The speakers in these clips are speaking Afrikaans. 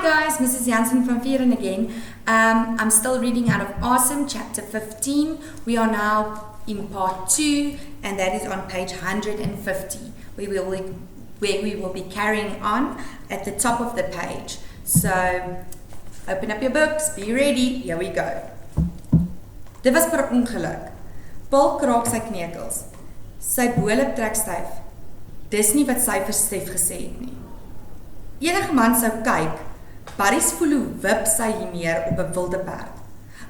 guys, Mrs. Jansen from Vieren again. I'm still reading out of ASEM chapter 15. We are now in part 2 and that is on page 150 where we will be carrying on at the top of the page. So open up your books, be ready, here we go. Dit was per ongeluk. Paul kraak sy knekels. Sy boelop trek styf. Dis nie wat sy vir Stef gesê het nie. Enige man sou kyk, Barry's voel hoe wip sy hiermeer op 'n wilde perd.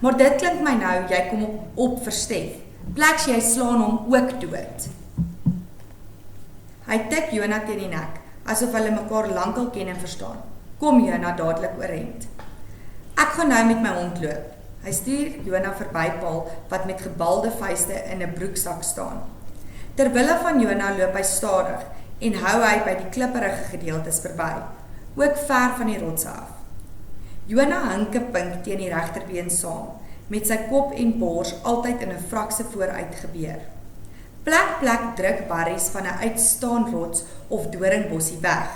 Maar dit klink my nou, jy kom op vir Stef. Pleks jy slaan hom ook dood. Hy tik Jonah teen die nek, asof hulle mekaar lankal ken en verstaan. Kom Jonah dadelik oorent. Ek gaan nou met my hond loop. Hy stuur Jonah verby Paul wat met gebalde vuiste in 'n broeksak staan. Terwille van Jonah loop hy stadig en hou hy by die klipperige gedeeltes verby, ook ver van die rotse af. Jonah hink 'n pink teen die regterbeen saam, met sy kop en bors altyd in 'n frakse vooruit gebeur. Plek druk Barry's van 'n uitstaan rots of doringbossie weg.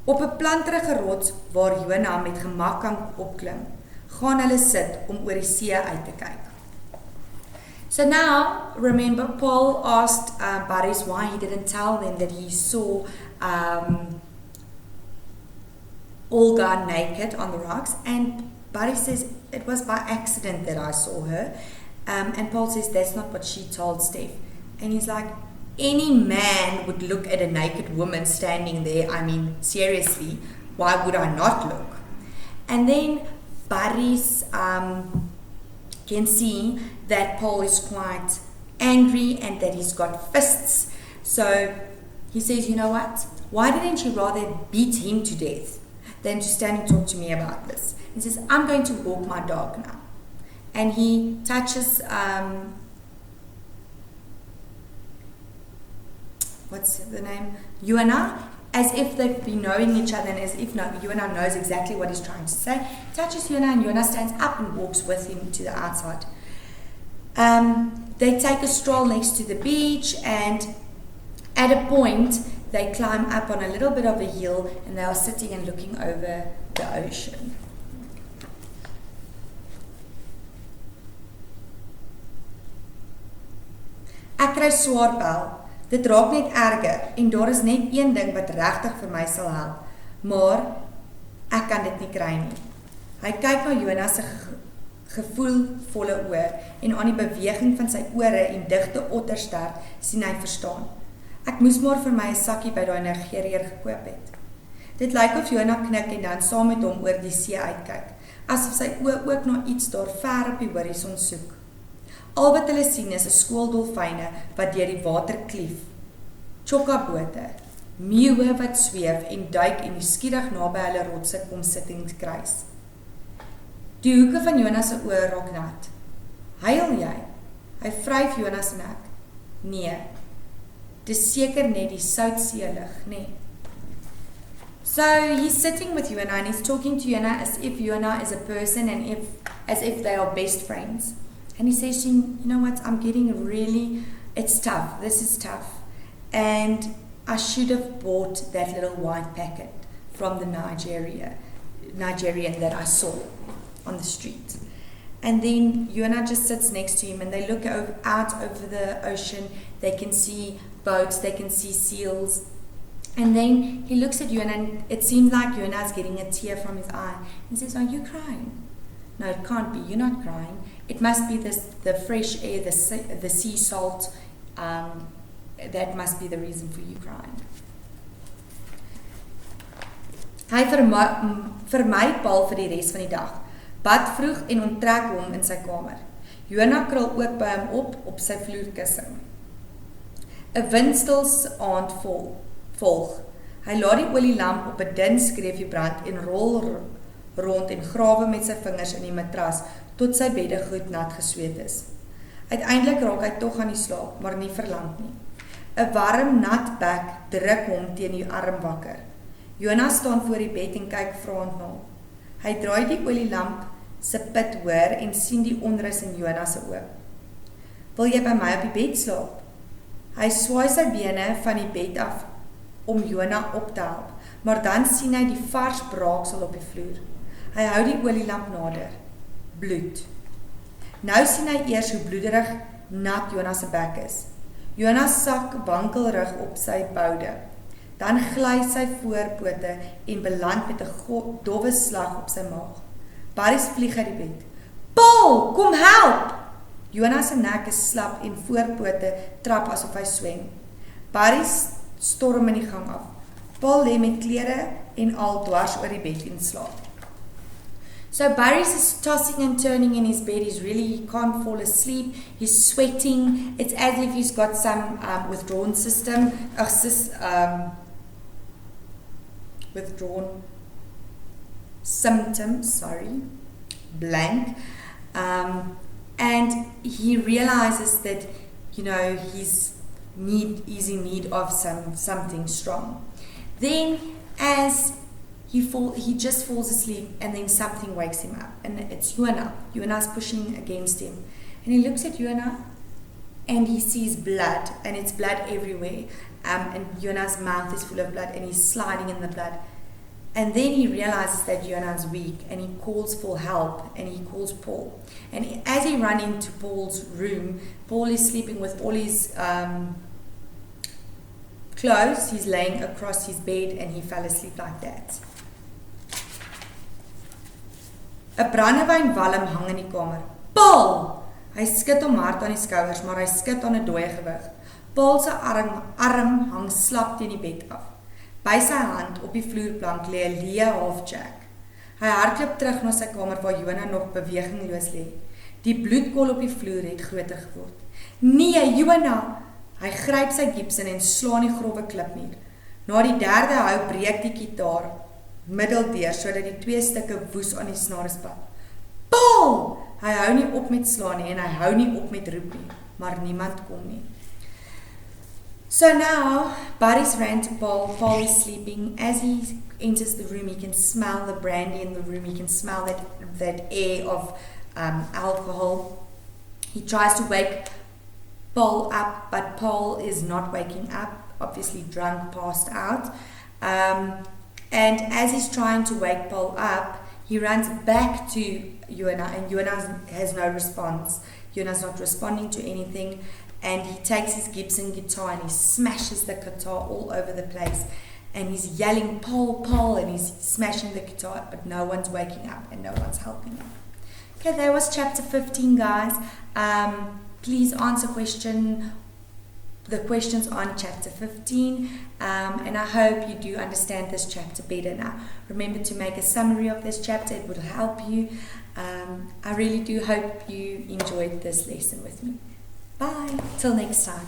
Op 'n planterige rots waar Jonah met gemak kan opklim, gaan hulle sit om oor die see uit te kyk. So now, remember, Paul asked Barry's why he didn't tell them that he saw Olga naked on the rocks, and Barry says, it was by accident that I saw her, and Paul says, that's not what she told Steph. And he's like, any man would look at a naked woman standing there, I mean, seriously, why would I not look? And then Barry's can see that Paul is quite angry and that he's got fists. So he says, you know what? Why didn't you rather beat him to death than to stand and talk to me about this? He says, I'm going to walk my dog now. And he touches, what's the name? Jonah, as if they've been knowing each other and as if Jonah knows exactly what he's trying to say. Touches Jonah and Jonah stands up and walks with him to the outside. They take a stroll next to the beach, and at a point they climb up on a little bit of a hill and they are sitting and looking over the ocean. Ek kry swaar pel. Dit raak net erger en daar is net een ding wat regtig vir my sal help, maar ek kan dit nie kry nie. Hy kyk na Jonah se gevoelvolle oë en aan die beweging van sy ore en digte otterstert sien hy verstaan. Ek moes maar vir my 'n sakkie by daai Nigeriër gekoop het. Dit lyk of Jonah knik en dan saam met hom oor die see uitkyk, asof sy oë ook na iets daar ver op die horison soek. Al wat hulle sien is 'n skool dolfyne wat deur die water klief, chokkabote, meeuwe wat sweef en duik en nuuskierig naby hulle rotse kom sit en kruis. Die hoeke van Jonah se oë raak nat. Huil jy? Hy vryf Jonah se nek. Nee, dis seker net die soutseelig, nee. So he's sitting with Jonah and he's talking to Jonah as if Jonah is a person and as if they are best friends. And he says to him, you know what, I'm getting really, it's tough, this is tough. And I should have bought that little white packet from the Nigerian that I saw on the street. And then Jonah just sits next to him and they look out over the ocean. They can see boats, they can see seals. And then he looks at Jonah and it seems like Jonah's getting a tear from his eye. He says, are you crying? No, it can't be, you're not crying. It must be the fresh air, the sea salt, that must be the reason for you crying. Hy vermy Paul vir die res van die dag. Bad vroeg en onttrek hom in sy kamer. Jonah krul ook by hom op sy vloerkussing. 'n Windstils aand volg. Hy laat die olielamp op 'n dun skreefie brand en rol rond en grawe met sy vingers in die matras tot sy bedde goed nat gesweet is. Uiteindelik raak hy tog aan die slaap, maar nie verlang nie. 'n Warm, nat bek druk hom teen die arm wakker. Jonah staan voor die bed en kyk vraend na hom. Hy draai die olielamp se pit hoor en sien die onrus in Jonah se oë. Wil jy by my op die bed slaap? Hy swaai sy bene van die bed af om Jonah op te help, maar dan sien hy die vars braaksel op die vloer. Hy hou die olielamp nader. Bloed. Nou sien hy eers hoe bloederig nat Jonas se bek is. Jonas sak wankelrig op sy boude. Dan gly sy voorpote en beland met 'n dowwe slag op sy maag. Barry vlieg uit die bed. Paul, kom help! Jonas se nek is slap en voorpote trap asof hy swem. Barry storm in die gang af. Paul lê met klere en al dwars oor die bed en slaap. So Barry's tossing and turning in his bed. He can't fall asleep. He's sweating. It's as if he's got some withdrawn symptoms, blank. And he realizes that, he's in need of something strong. Then as he just falls asleep, and then something wakes him up, and it's Jonah. Jonah's pushing against him, and he looks at Jonah, and he sees blood, and it's blood everywhere, and Jonah's mouth is full of blood, and he's sliding in the blood, and then he realizes that Jonah's weak, and he calls for help, and he calls Paul, and as he runs into Paul's room, Paul is sleeping with all his clothes. He's laying across his bed, and he fell asleep like that. 'n brandewynwalm hang in die kamer. Paul! Hy skud hom hard aan die skouers, maar hy skud aan 'n dooie gewig. Paul se arm hang slap teen die bed af. By sy hand op die vloerplank lê 'n leë halfjack. Hy hardloop terug na sy kamer waar Jonah nog bewegingloos lê. Die bloedkol op die vloer het groter geword. Nee, Jonah! Hy gryp sy Gibson en slaan die growwe klipmuur. Na die derde hou breek die gitaar middeldeur sodat die twee stukke woes aan die snare spat. Paul! Hy hou nie op met slaan nie en hy hou nie op met roep nie, maar niemand kom nie. So now, Barry's ran to Paul. Paul is sleeping. As he enters the room, he can smell the brandy in the room. He can smell that air of alcohol. He tries to wake Paul up, but Paul is not waking up, obviously drunk, passed out. And as he's trying to wake Paul up, he runs back to Jonah, and Jonah has no response. Jonah's not responding to anything, and he takes his Gibson guitar and he smashes the guitar all over the place, and he's yelling, Paul, Paul, and he's smashing the guitar, but no one's waking up and no one's helping him. Okay, that was chapter 15, guys. Please answer the questions on chapter 15, and I hope you do understand this chapter better now. Remember to make a summary of this chapter. It will help you. I really do hope you enjoyed this lesson with me. Bye. Till next time.